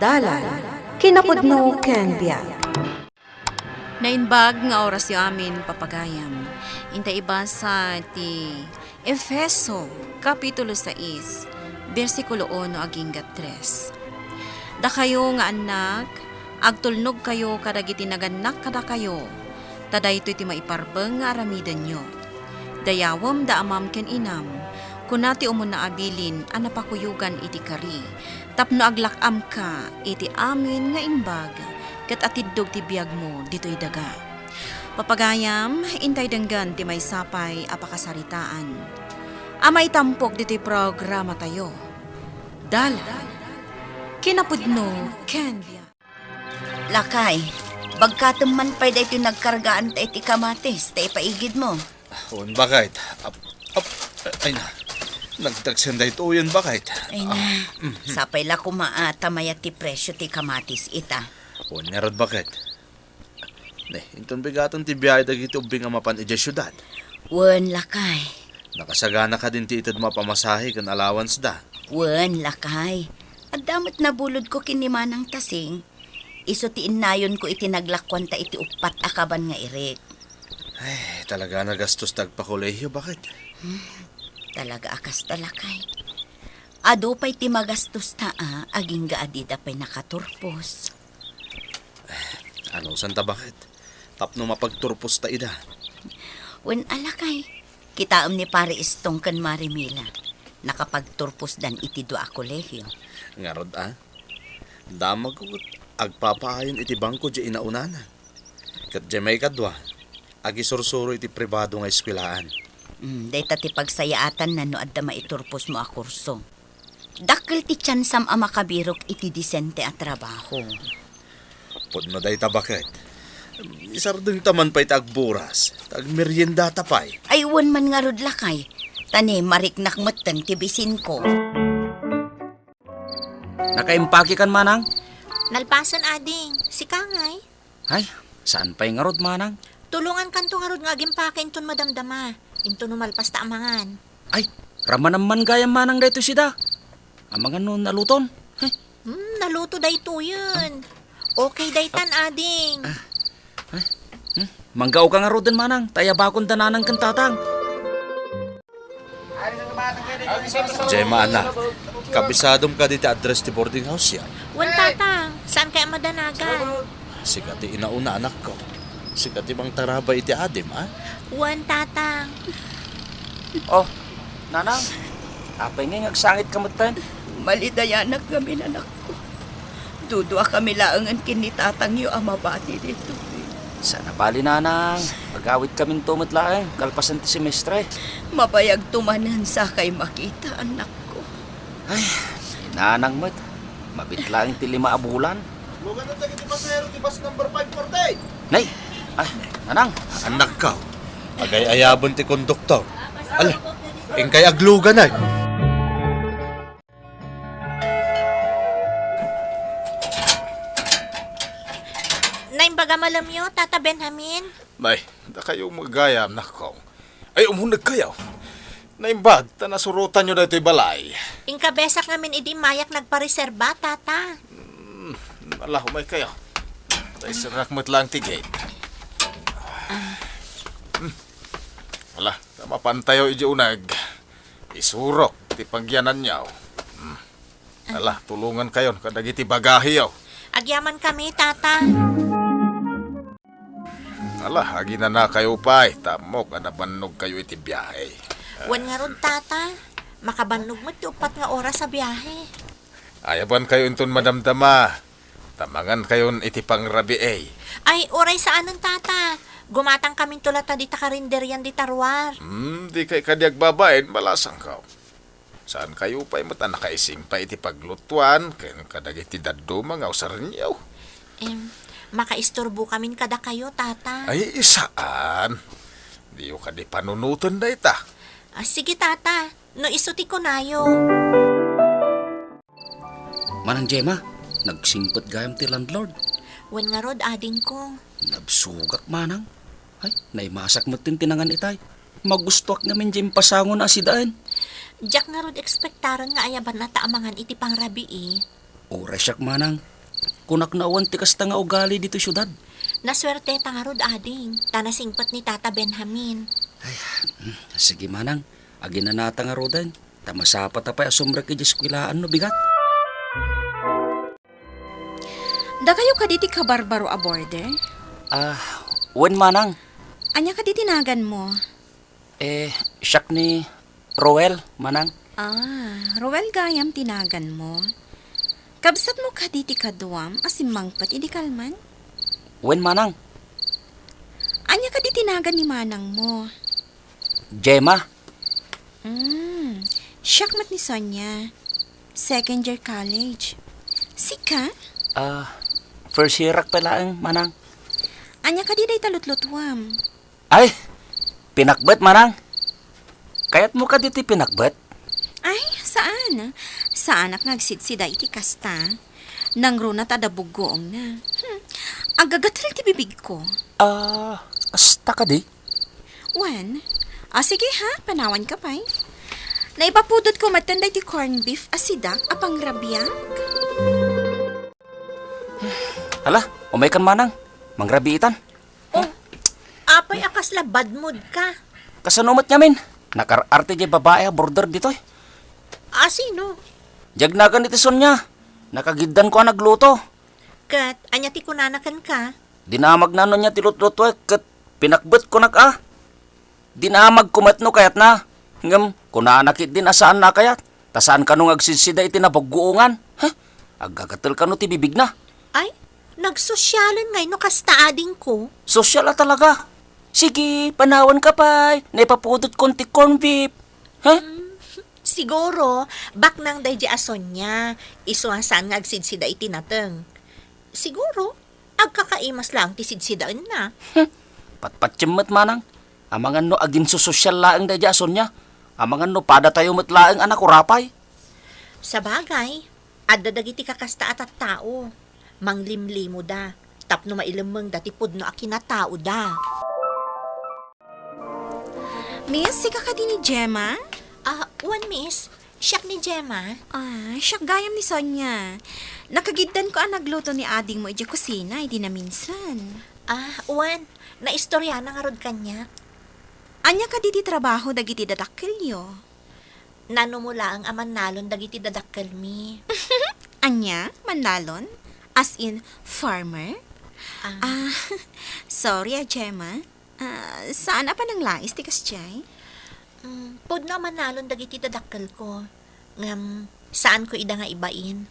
Dalan, kinapudno ken biag. Nainbag nga oras yu amin papagayam. Inta iba sa ti Efeso, Kapitulo 6, versikulo 1 aging 3. Da kayo nga anak, agtulnog kayo kadagiti naganak kada kayo, taday ito iti maiparbeng nga aramidan nyo. Dayawam da amam ken inam, kunati umon na abilin anapakuyugan iti kari, tapno aglakam ka iti amin nga imbag, ket atiddog ti biag mo dito'y daga. Papagayam, intay denggan ti may sapay apakasaritaan. Amay tampok dito'y programa tayo. Dalan, kinapudno, ken biag. Lakay, bagkatem man pa'y da ito nagkargaan ta iti kamatis, ta ipaigid mo. On bakit? Ay na. Nagtagsan da ito yun bakit? Ay na, sapay la kumaata mayat ti presyo ti kamatis ita. On nerod bakit? Ne, intong bigatong ti biyay dagiti ubing nga mapan iti syudad. Wen lakay, Nakasagana ka din ti itad mapamasahe kan allowance da. wen lakay. At damot na bulod ko kinimanang tasing, iso ti inayon ko iti naglakwan ta iti upat akaban nga irik. Ay, talaga nagastos tagpakolehiyo bakit? Talaga akas talakay. Ado pa'y ti magastos ta aging gaadida pa'y nakaturpos. Ano, santa bakit? Tapno mapagturpos ta ida. Wen alakay, kitaam ni pare istong kan Marimila. Nakapagturpos dan iti dua kolehyo. Ngarod Damag ko agpapaayon iti bangko di inaunana. Kat di may kadwa, agisursuro iti pribado nga eskwilaan. Dayta ti pagsayaatan na no adda maiturpos mo a kurso. Dakkel ti tsansam a makabirok iti disente a trabaho. Pudno day bakit? Isardeng taman pa'y tagburas, tagmeryenda tapay. Ay wan man nga rod lakay. Tani mariknak meten ti bisin ko. Nakaimpake kan manang? Nalpasan ading, si Kangay. Ay, saan pa'y ngarod manang? Tulungan kanto nga rod nga agimpake inton madamdama. Inton numalpas ta amangan. Ay, rama naman gayam manang dayto sida. Amangan nun naluton. Ay, Naluto dayto yun. Okay daytan ading. manggaw ka ngarod din manang. Tayabakon dananang kan tatang. Jema anak, kabisadom ka diti address ti boarding house ya. Wan tatang, saan kaya madanagan? Sikati inauna anak ko. Sikati bang taraba iti adim Wan tatang. Oh, nanang. Apay nga agsangit kamutan. Malidayanak kami nanak ko. Dudua kami laangan kinitatang yu amabati dito. Sana bali nanang. Pagawit kaming tumutlaeng. Kalpasan ti semestre. Mabayag tumanan sa kay makita anak ko. Ay, nanang mat. Mabitlaeng ti 5 a bulan. Lugan na tagi ti pasahero ti bus number 548. Nay, nanang. Anak ka, agay ayabon ti konduktor. Ala, ingkay aglugan ay. Naimbaga malamyo, Tata Benjamin. Nay, da kayo magayam na ko. Ay, umunag kayo. Naimbag, tanasurutan nyo na ito'y balay. Ingkabesak ngamin idi mayak nagpareserba, Tata. Ala, humay kayo. Tay sirak mo't lang ti gate. Ala, mapantayo iji unag. Isurok, ti pagyanan niyaw. Ala, tulungan kayo, kadagiti bagahi yaw. Agyaman kami, Tata. Ala, agi na kayo pa'y. Tamok, anabanog kayo iti biyahe. Wan nga rod, Tata. Makabanlog mo ti upat nga oras sa biyahe. Ayaban kayo inton madamdama. Tamangan kayon iti pangrabi Ay, oray saan nun, Tata? Gumatang kaming tulata di takarinderyan di tarwar. Di kay kadiag babaen, malasang ka. Saan kayo pa'y mata nakaising pa iti paglutuan, kaya kadagiti daddo mga usar niyaw. Makaisturbo kamin kada kayo, Tata. Ay, isaan? Di yung kadi panunutan na ita. Sige, Tata. No isuti ko nayo. Manang Jema, nagsimpot gayam ti landlord. Wan nga rod, ading ko. Nabsugak manang. Ay, naimasak mo tinangan itay. Magustuak namin dyan pasangon asidaan. Diyak nga rod ekspektaran nga ayaban na taamangan iti pangrabi Oras siyak manang. Kunak na awan ti kasta nga ugali dito syudad. Naswerte tangarod ading, tanasingpat ni Tata Benjamin. Sige manang, agi na nata nga rodan. Tamasapat apay asumra ki eskwilaan no bigat. Da kayo kaditi ka barbaro a border? Wen manang. Anya kaditi nagan mo? Siyak ni Roel manang. Rowel gayam tinagan mo. Kabsat mo kaditi kaduam asimangpat idi kalman? Wen manang. Anya kaditi nagan ni manang mo? Gemma. Siyak mat ni Sonia. Second year college. Sika? First year pala ang manang. Anya kaditi talutlutwam. Ay, pinakbet manang. Kayat mo ka diti pinakbet? Ay, saan? Saan ak nagsidsida iti kasta? Nang runa tadabugoong na. Agagatal ti bibig ko. Asta ka di? Wan? Sige ha, panawan ka pa'y. Naipapudot ko matanda ti corn beef asidak apang rabiyak. Hala, umay kan manang. Mangrabiitan. Apay akas labad mood ka. Kasanumat nyamin. Nakar-arte di babae a border dito eh. Sino? Jagnagan iti Sonya. Nakagiddan ko ang nagluto. Kat, anya ti kunanakan ka. Dinamag na niya tilutluto eh. Kat pinakbet ko nak Dinamag kumatno kayat na. Ngam, kunanakit din asaan na kayat. Tasaan ka nung agsisida iti napagguungan. Agagatal ka no ti bibig na. Ay, nagsosyalan ngay no kasta ading ko. Sosyal talaga. Sige, panawan ka pa'y. Naipapudot konti corn beef. Siguro, bak nang day di ason niya. Isuasan nga agsidsida itinateng. Siguro, agkakaimas lang ti sidsidaan na. Patpatsyemmet manang. Amangan no agin susosyal laeng da jason niya. Amangan no pada tayo matlaeng anak urapay. Sa bagay, adda dagiti kakasta at tao. Manglimlimo da. Tapno mailamang dati pudno a kinatao da. Miss, sika ka din ni Gemma? One miss, siyak ni Gemma. Siyak gayam ni Sonia. Nakagiddan ko ang nagluto ni ading mo iti kusina, hindi na minsan. One, naistorya na nga rod kanya. Anya ka di trabaho dagiti dadakkelyo. Nanumula ang aman nalon dagiti dadakkel mi. Anya, manlalon? As in, farmer? Sorry Gemma. Saan pa nang lais ti kasjay? Pudno aman nalon dagiti dadakkel ko. Ngam, saan ko ida nga ibain?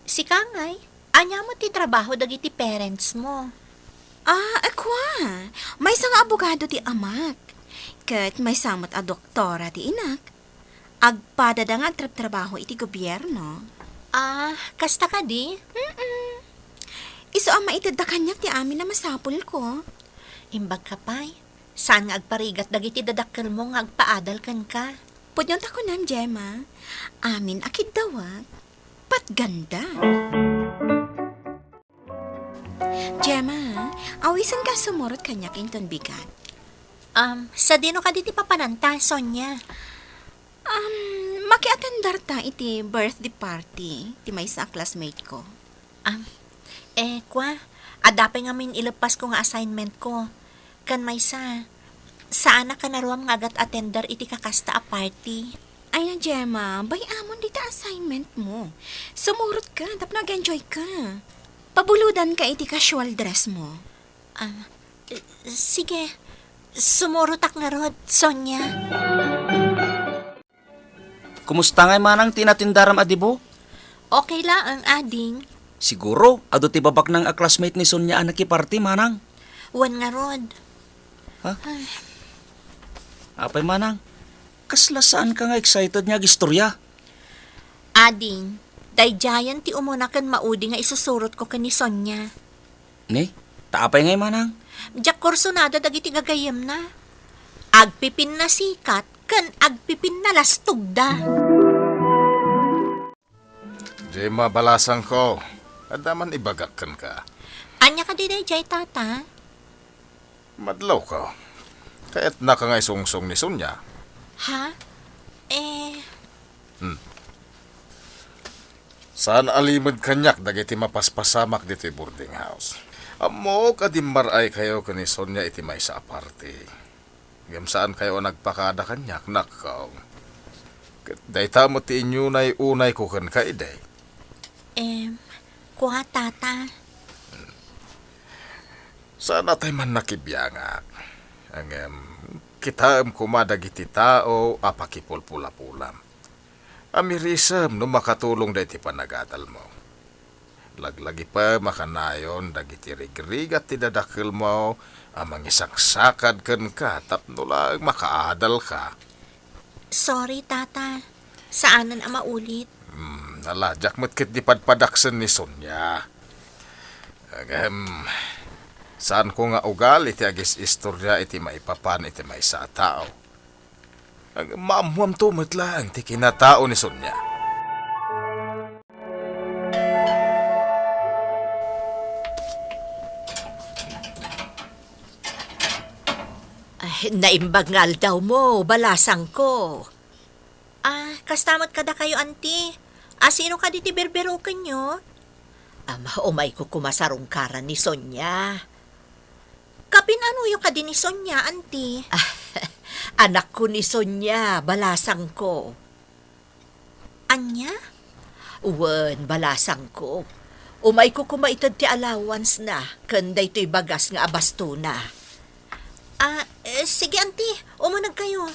Si Kangay, anya mo ti trabaho dagiti parents mo. Akwa. May isang abogado ti amak. Kat may samot a doktora ti inak. Agpada da nga agtrabaho iti gobyerno. Kasta ka di? Iso ang maitid da kanyak ti amin na masapul ko. Imbag ka pa'y. Saan nga agparigat dagiti dadakkel mo nga agpaadal kan ka? Pudyon ta ko nam, Gemma. Amin akid dawag. Patganda. Gemma, awisan ka sumurot kanyak inton bigat. Sa dino ka diti papananta, Sonia? Makiatendar ta iti birthday party ti may sa classmate ko. Adapay nga min ilapas ko nga assignment ko. Kan may saan ka naruam nga agat attender iti kakasta a party? Ay na, Gemma, amon dita assignment mo. Sumurot ka, tap nag-enjoy ka. Pabuludan ka iti casual dress mo. Sige, sumurot ak nga rod, Sonia. Kumusta ngay manang tinatindaram adibo? Okay lang ang ading. Siguro, ado ti babak ng classmate ni Sonia anak party manang. Wan nga rod. Apay manang, kasla saan ka nga excited niya gistorya? Ading, dayjayan ti umunakan maudi nga isusurot ko kani Sonia. Ni, taapay ngay manang. Diyak kursonada dagiti gagayam na. Agpipin na sikat, kan agpipin na lastog da. Gemma, balasang ko. Adaman ibagakan ka. Anya ka di dayjay, tata? Madlaw ka. Kaya't nakangay sungsong ni Sonya. Ha? Saan alimod kanyak dagiti mapaspasamak dito boarding house. Amo kadimaray kayo kani Sonya iti may sa aparte. Ngem saan kayo nagpakada kanyak nakaw. Dayta mo ti inyo na unay ko kan ka iday. Kuha tata. Sana tayo man nakibiyangak. Ang kita kumadagiti tao apakipulpula-pulam. Amirisam no makatulong da iti panagadal mo. Laglagi pa makanayon dagiti rigrig at tidadakil mo amang isaksakad ken ka tapno lang makaadal ka. Sorry, tata. Saanan ang maulit? Naladyak mo't kit di padpadaksen ni Sonya. Saan ko nga ugal iti agis istorya iti maipapan iti may sa tao. Maamuam tumot lang ti kinatao ni Sonya. Naimbagngal daw mo, balasang ko. Kastamot kada kayo, auntie. Sino ka diti berberoken nyo? Umay ko kumasarungkaran ni Sonya. Kapinanuyo ka din ni Sonya, auntie. Anak ko ni Sonya, balasang ko. Anya? Uwan, balasang ko. Umay ko kumaitad ti allowance na, kanday to'y bagas nga abasto na. Sige, auntie. Umunag kayo.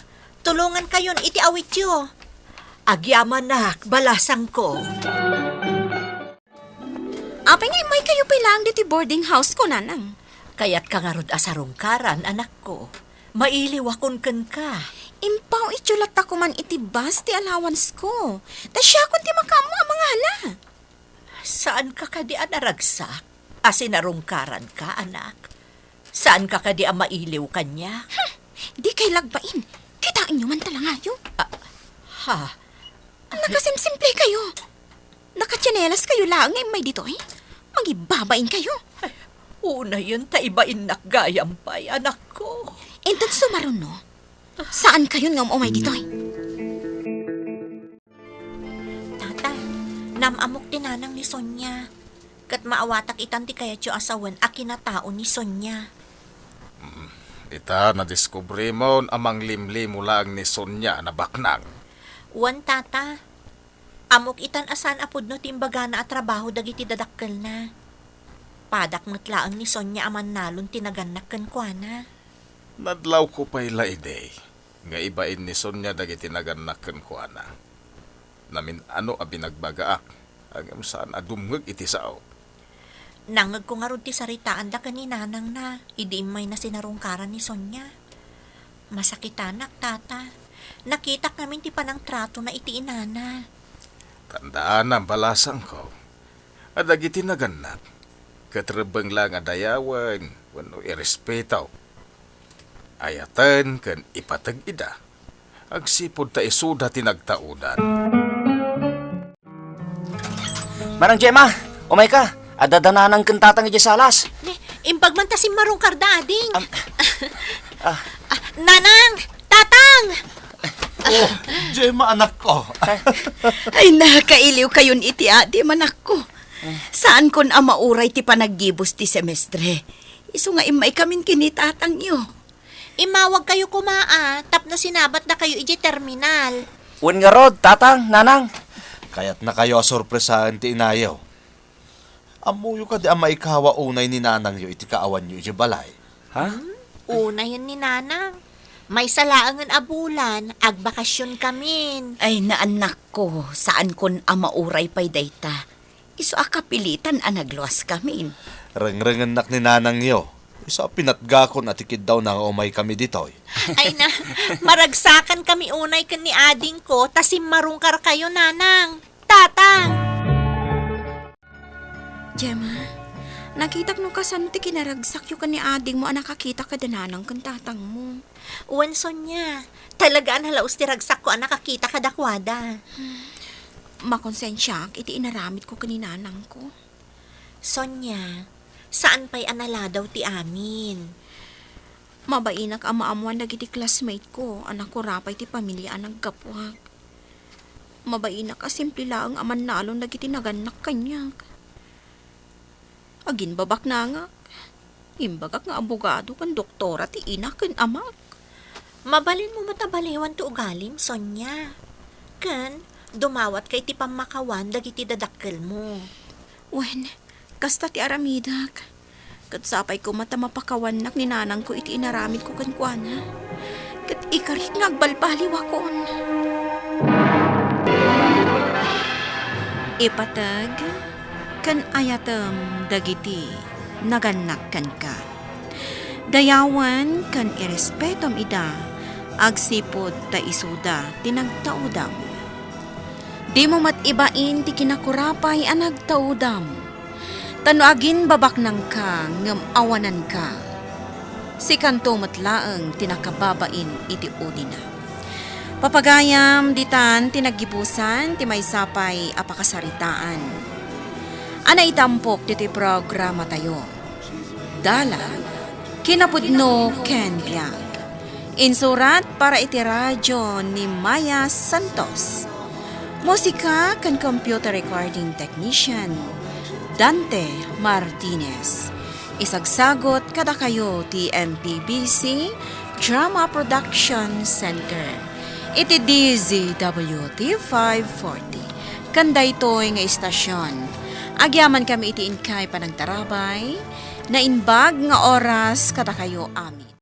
Tulungan kayon iti awit yo. Agyaman nak, balasang ko. Apay nga may kayo pilang diti boarding house ko, nanang. Kaya't kangarod asarungkaran, anak ko. Mailiwakon ken ka. Impaw itsulat ako man iti bus ti allowance ko. Ta siya kung ti makamu ang mga hala. Saan ka kadi anaragsak? Asinarungkaran ka, anak. Saan ka kadi ang mailiw kanya? Di kay lagbain. Kitain nyo man talangayo. Ha? Nakasimsimple kayo. Nakatsinelas kayo lang ngay may dito eh. Magibabain kayo. Una yun, taibain nakgayampay, anak ko. Intad sumaron no? Saan kayo nga umay dito eh? Tata, namamok tinanang ni Sonya. Kat maawatak itan ti kayat yung asawan a kinatao ni Sonya. Ita nadiskubre mo amang limlim lang ni Sonya na baknang. Wan, tata. Amok itan asan apod no timbaga na at trabaho dagiti dadakkel na. Padak matlaang ni Sonya aman nalon tinaganak ken kuana. Nadlaw ko pa ila ide. Nga ibain ni Sonya dagiti naganaken ko ana. Namin ano a binagbagaak. Agam saan adumngeg iti sao. Nangag ko nga rod ti saritaan da kaninanang na. Idiimay na sinarungkaran ni Sonya. Masakitanak, tata. Nakita namin ti panang trato na iti inana. Tandaan ang balasang ko. Adagiti naganak. Katrabang lang adayawan. Wano irespetaw. Ayatan kan ipatag ida. Agsipod ta isuda tinagtaudan. Marang Gemma, umay ka. Adadananan kang tatang iti salas. Impag man tasim marungkar da, ading. Nanang! Tatang! Oh, Gemma, anak ko. Ay, nakailiw kayon iti adi manak ko. Saan kon ang mauray ti panaggibos ti semestre? Iso nga imay kamin kinitatang nyo. Imawag kayo kumaa, tapno sinabat na kayo iji terminal. Uwan nga rod, tatang, nanang. Kaya't na kayo sorpresahan ti inayaw. Amuyo ka di ang maikawa unay ni nanang yo iti kaawan nyo iti balay. Ha? Una yun ni Nanang. May salaangan abulan, agbakasyon kamin. Ay, naanak ko, saan kon ang mauray pa'y dayta? Iso akapilitan ang nagluwas kamin. Reng-rengen nak ni nanang yo. Isa pinatgakon at ikid daw na umay kami dito. Ay na, maragsakan kami unay kan ni ading ko, tasim marungkar kayo, Nanang. Tatang! Gemma, nakita ko kasan ti kinaragsak yung kani ading mo nakakita ka dananang kang tatang mo. Uwan, Sonya. Talagaan halaos ti ragsak ko ang nakakita kadakwada. Makonsensya iti inaramit ko kaninanang ko. Sonya, saan pa'y anala daw ti amin? Mabainak ang maamuan dagiti classmate ko, anak ko rapay ti pamilya ang nagkapwag. Mabaina ka simple lang aman nalong dagiti naganak kanya. Agin babak na nga. Imbagak nga abogado kan doktora ti ina ken amak. Mabalin mo matabaliwan to ugalim, Sonya. Kan, dumawat kay ti pamakawan dagiti dadakkel mo. Wen, kasta ti aramidak. Kat sapay ko mata mapakawanak ni nanang ko iti inaramid ko kankwana. Kat ikarit nga agbalbaliw akon. Ipatag, kan ayatem dagiti naganak kan ka. Dayawan kan irespetom ida, agsipod ta isuda tinagtaudam. Di mo matibain ti kinakurapay ang nagtaudam. Tano agin babak nang ka ngem awanan ka. Si kanto matlaeng tinakababain iti udina. Papagayam ditan tinagibusan ti may sapay apakasaritaan. Ana itampok diti programa tayo. Dala, kinapudno Ken Biag. Insurat para iti radyo ni Maya Santos. Musika kan computer recording technician Dante Martinez. Isagsagot kada kayo ti MPBC Drama Production Center. Iti DZWT 540. Kanday to'y nga istasyon. Agyaman kami iti inkay panagtarabay na inbag nga oras kada kayo amin.